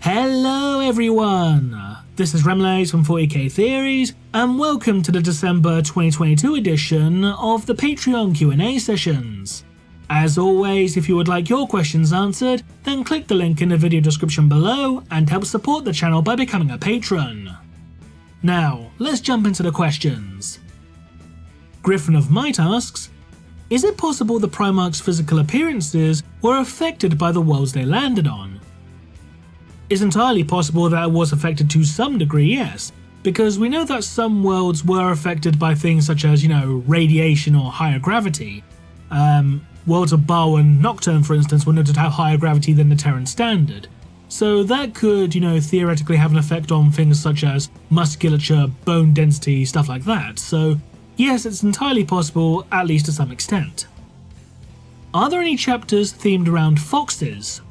Hello everyone! This is Remlays from 40k Theories, and welcome to the December 2022 edition of the Patreon Q&A sessions. As always, if you would like your questions answered, then click the link in the video description below and help support the channel by becoming a patron. Now, let's jump into the questions. Griffin of Might asks, is it possible the Primarch's physical appearances were affected by the worlds they landed on? It's entirely possible that it was affected to some degree, yes, because we know that some worlds were affected by things such as, radiation or higher gravity. Worlds of Bao and Nocturne, for instance, were noted to have higher gravity than the Terran standard. So that could, theoretically have an effect on things such as musculature, bone density, stuff like that. So yes, it's entirely possible, at least to some extent. Are there any chapters themed around foxes?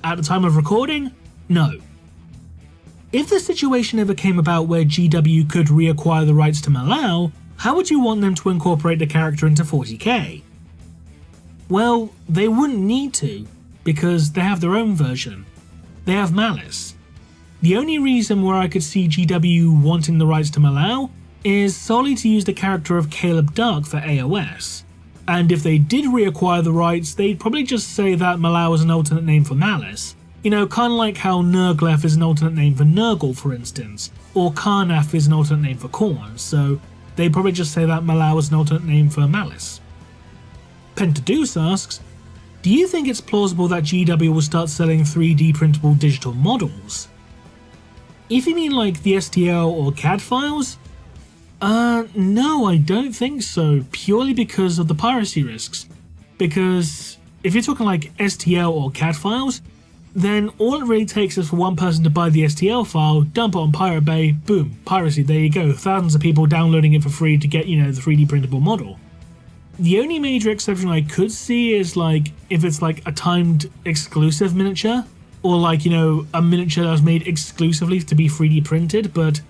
At the time of recording, no. If the situation ever came about where GW could reacquire the rights to Malau, how would you want them to incorporate the character into 40k? Well, they wouldn't need to, because they have their own version. They have Malice. The only reason where I could see GW wanting the rights to Malau is solely to use the character of Caleb Dark for AOS. And if they did reacquire the rights, they'd probably just say that Malau is an alternate name for Malice. Kind of like how Nurglef is an alternate name for Nurgle, for instance, or Karnath is an alternate name for Khorne, so they'd probably just say that Malau is an alternate name for Malice. Pentadeuce asks, do you think it's plausible that GW will start selling 3D printable digital models? If you mean like the STL or CAD files, no, I don't think so, purely because of the piracy risks. Because if you're talking like STL or CAD files, then all it really takes is for one person to buy the STL file, dump it on Pirate Bay, boom, piracy, there you go, thousands of people downloading it for free to get, the 3D printable model. The only major exception I could see is like, if it's like a timed exclusive miniature, or like, a miniature that was made exclusively to be 3D printed, but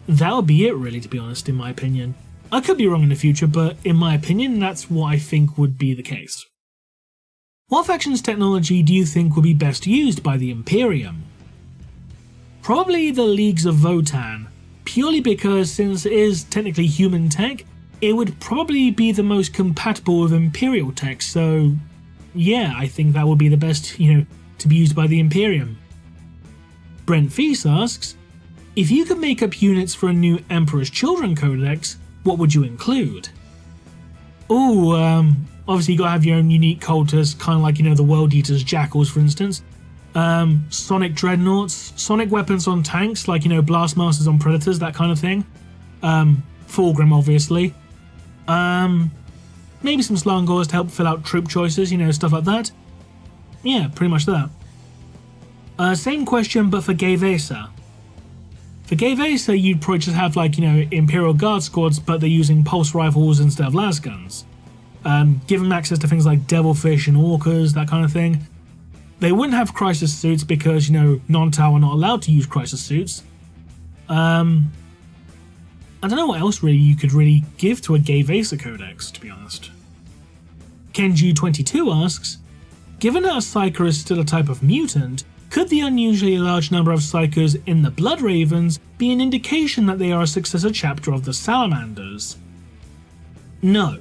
that would be it really, to be honest, in my opinion. I could be wrong in the future, but in my opinion, that's what I think would be the case. What faction's technology do you think would be best used by the Imperium? Probably the Leagues of Votann, purely because since it is technically human tech, it would probably be the most compatible with Imperial tech, so yeah, I think that would be the best, to be used by the Imperium. Brent Feast asks, if you could make up units for a new Emperor's Children Codex, what would you include? Obviously you gotta have your own unique cultists, kind of like, the World Eaters Jackals, for instance. Sonic Dreadnoughts, Sonic weapons on tanks, like, Blastmasters on Predators, that kind of thing. Fulgrim, obviously. Maybe some Slangors to help fill out troop choices, stuff like that. Yeah, pretty much that. Same question, but for Gay Vesa. For Gay Vesa, you'd probably just have like, Imperial Guard squads, but they're using pulse rifles instead of lasguns. Give them access to things like Devilfish and Orcas, that kind of thing. They wouldn't have crisis suits because, non-Tau are not allowed to use crisis suits. I don't know what else really you could really give to a Gay Vesa Codex, to be honest. Kenju22 asks, given that a Psyker is still a type of mutant, could the unusually large number of Psykers in the Blood Ravens be an indication that they are a successor chapter of the Salamanders? No,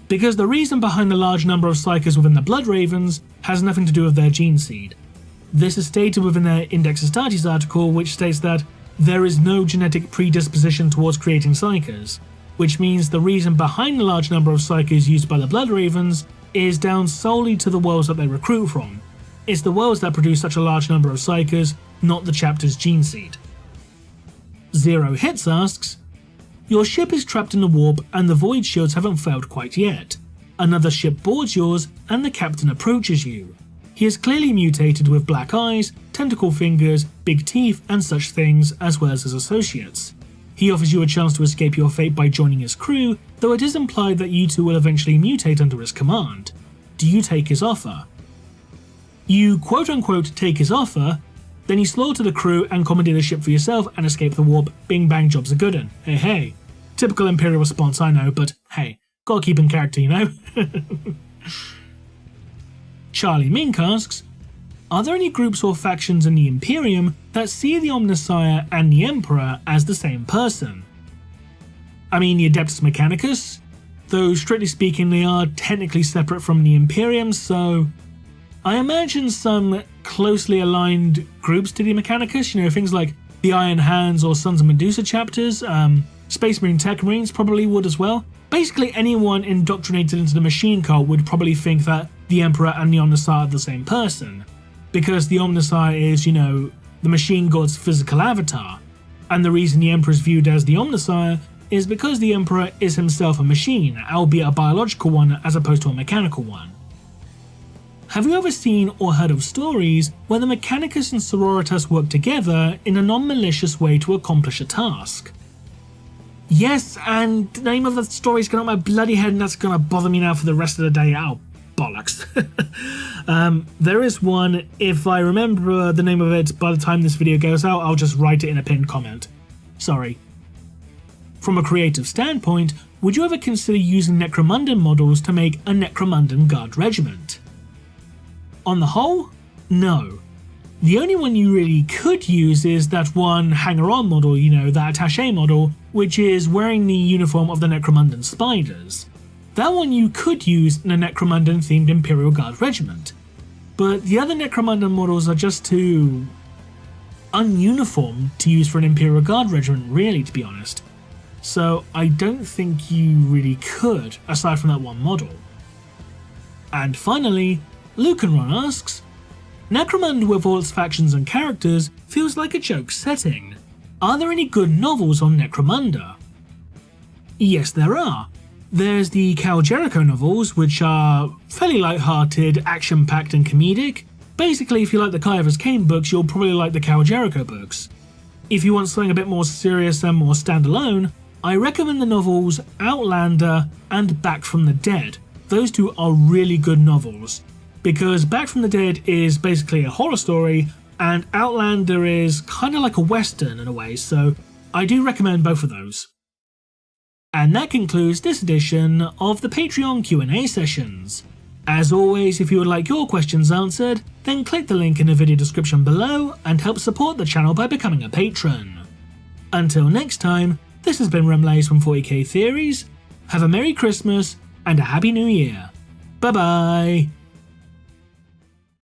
because the reason behind the large number of Psykers within the Blood Ravens has nothing to do with their gene seed. This is stated within their Index Astartes article, which states that there is no genetic predisposition towards creating Psykers, which means the reason behind the large number of Psykers used by the Blood Ravens is down solely to the worlds that they recruit from. It's the worlds that produce such a large number of Psykers, not the chapter's gene seed. Zero Hits asks, your ship is trapped in the warp and the void shields haven't failed quite yet. Another ship boards yours and the captain approaches you. He is clearly mutated with black eyes, tentacle fingers, big teeth and such things, as well as his associates. He offers you a chance to escape your fate by joining his crew, though it is implied that you two will eventually mutate under his command. Do you take his offer? You quote-unquote take his offer, then you slaughter the crew and commandeer the ship for yourself and escape the warp. Bing bang, job's a good un. Hey hey. Typical Imperial response, I know, but hey, gotta keep in character, Charlie Mink asks, Are there any groups or factions in the Imperium that see the Omnissiah and the Emperor as the same person? I mean, the Adeptus Mechanicus, though strictly speaking they are technically separate from the Imperium, so I imagine some closely aligned groups to the Mechanicus, things like the Iron Hands or Sons of Medusa chapters, Space Marine Tech Marines probably would as well. Basically anyone indoctrinated into the machine cult would probably think that the Emperor and the Omnissiah are the same person, because the Omnissiah is, the machine god's physical avatar, and the reason the Emperor is viewed as the Omnissiah is because the Emperor is himself a machine, albeit a biological one as opposed to a mechanical one. Have you ever seen or heard of stories where the Mechanicus and Sororitas work together in a non-malicious way to accomplish a task? Yes, and the name of the story's gone on my bloody head and that's gonna bother me now for the rest of the day. Ow, bollocks. There is one. If I remember the name of it by the time this video goes out, I'll just write it in a pinned comment. Sorry. From a creative standpoint, would you ever consider using Necromundan models to make a Necromundan Guard regiment? On the whole, no. The only one you really could use is that one hanger-on model, that attaché model, which is wearing the uniform of the Necromundan Spiders. That one you could use in a Necromundan-themed Imperial Guard regiment. But the other Necromundan models are just too ununiform to use for an Imperial Guard regiment, really, to be honest. So I don't think you really could, aside from that one model. And finally, Lucanron asks, Necromunda with all its factions and characters feels like a joke setting. Are there any good novels on Necromunda? Yes, there are. There's the Cal Jericho novels, which are fairly light-hearted, action-packed and comedic. Basically, if you like the Kaiver's Kane books, you'll probably like the Cal Jericho books. If you want something a bit more serious and more standalone, I recommend the novels Outlander and Back from the Dead. Those two are really good novels, because Back from the Dead is basically a horror story, and Outlander is kind of like a western in a way, so I do recommend both of those. And that concludes this edition of the Patreon Q&A sessions. As always, if you would like your questions answered, then click the link in the video description below and help support the channel by becoming a patron. Until next time, this has been Remlays from 40k Theories. Have a Merry Christmas and a Happy New Year. Bye bye!